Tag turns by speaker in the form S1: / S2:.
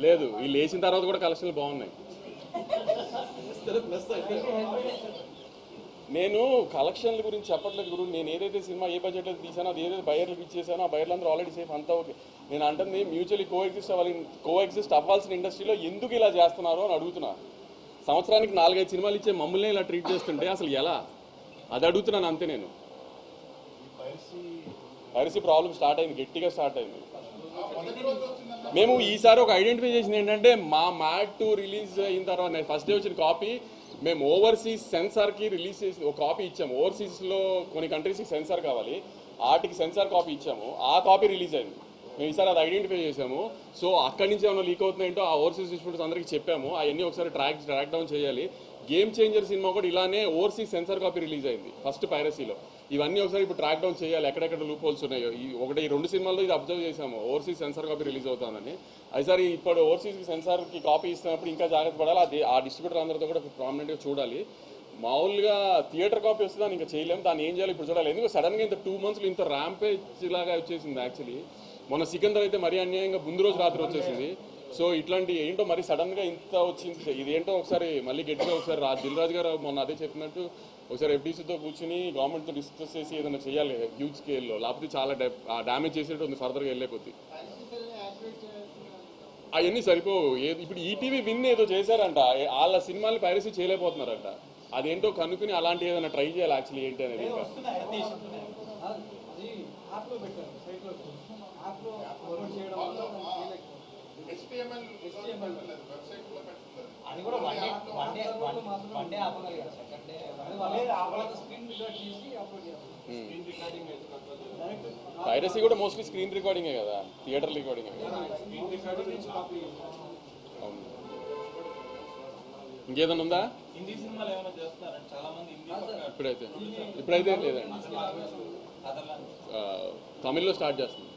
S1: లేదు, వీళ్ళు వేసిన తర్వాత కూడా కలెక్షన్లు బాగున్నాయి. నేను కలెక్షన్ల గురించి చెప్పట్లేదు గురు. నేను ఏదైతే సినిమా ఏ బడ్జెట్లో తీసానో అది ఏదైతే బయర్లకు ఇచ్చేసానో ఆ బయర్లందరూ ఆల్రెడీ సేఫ్, అంతా ఓకే. నేను అంటుంది మ్యూచువల్లీ కోఎగ్జిస్ట్ అవ్వాల్సిన ఇండస్ట్రీలో ఎందుకు ఇలా చేస్తున్నారు అని అడుగుతున్నా. సంవత్సరానికి 4-5 సినిమాలు ఇచ్చే మమ్మల్ని ఇలా ట్రీట్ చేస్తుంటే అసలు ఎలా, అది అడుగుతున్నాను అంతే. నేను పైరసీ ప్రాబ్లం స్టార్ట్ అయింది, గట్టిగా స్టార్ట్ అయింది. మేము ఈసారి ఒక ఐడెంటిఫై చేసింది ఏంటంటే, మా మ్యాట్ 2 రిలీజ్ అయిన తర్వాత ఫస్ట్ డే వచ్చిన కాపీ మేము ఓవర్సీస్ సెన్సార్కి రిలీజ్ చేసి ఒక కాపీ ఇచ్చాము. ఓవర్సీస్లో కొన్ని కంట్రీస్కి సెన్సార్ కావాలి, వాటికి సెన్సార్ కాపీ ఇచ్చాము. ఆ కాపీ రిలీజ్ అయింది. మేము ఈసారి అది ఐడెంటిఫై చేసాము. సో అక్కడి నుంచి ఏమైనా లీక్ అవుతున్నాయంటో ఆ ఓవర్సీస్ డిస్ట్రిబ్యూటర్స్ అందరికీ చెప్పాము. అవన్నీ ఒకసారి ట్రాక్ డౌన్ చేయాలి. గేమ్ చేంజర్ సినిమా కూడా ఇలానే ఓవర్సీస్ సెన్సార్ కాపీ రిలీజ్ అయింది ఫస్ట్ పైరసీలో. ఇవన్నీ ఒకసారి ఇప్పుడు ట్రాక్ డౌన్ చేయాలి, ఎక్కడెక్కడ లూప్ హోల్స్ ఉన్నాయో. ఈ 2 సినిమాల్లో ఇది అబ్జర్వ్ చేసాము, ఓవర్సీస్ సెన్సార్ కాపీ రిలీజ్ అవుతుందని. అయిసారి ఇప్పుడు ఓవర్సీస్ సెన్సార్కి కాపీ ఇస్తున్నప్పుడు ఇంకా జాగ్రత్త పడాలి. అది ఆ డిస్ట్రిబ్యూటర్ అందరితో కూడా ప్రామినెంట్గా చూడాలి. మామూలుగా థియేటర్ కాపీ వస్తే దాన్ని ఇంకా చేయలేము, దాన్ని ఏం చేయాలి ఇప్పుడు చూడాలి. ఎందుకంటే సడన్గా ఇంత 2 monthsలో ఇంత ర్యాంపేజ్ లాగా వచ్చేసింది. యాక్చువల్లీ మొన్న సికందర్ అయితే మరీ అన్యాయంగా ముందు రోజు రాత్రి వచ్చేసింది. సో ఇట్లాంటి ఏంటో మరి సడన్గా ఇంత వచ్చింది, ఇదేంటో ఒకసారి మళ్ళీ గట్టిగా ఒకసారి దిల్ రాజు గారు మొన్న అదే చెప్పినట్టు ఒకసారి ఎఫ్డీసీతో కూర్చుని గవర్నమెంట్తో డిస్కస్ చేసి ఏదైనా చేయాలి హ్యూజ్ స్కేల్లో, లేకపోతే చాలా డ్యామేజ్ చేసేట్టు ఉంది ఫర్దర్గా వెళ్ళే కొద్ది. అవన్నీ సరిపోవు. ఇప్పుడు ఈటీవీ విన్ ఏదో చేశారంట, వాళ్ళ సినిమాని పైరసీ చేయలేకపోతున్నారంట. అదేంటో కనుక్కుని అలాంటి ఏదైనా ట్రై చేయాలి యాక్చువల్లీ ఏంటి అనేది. పైరసీ కూడా మోస్ట్లీ స్క్రీన్ రికార్డింగే కదా, థియేటర్ రికార్డింగే కదా. అవును. ఇంకేదన్నా ఉందా? ఇప్పుడైతే లేదండి. తమిళ్లో స్టార్ట్ చేస్తున్నాం.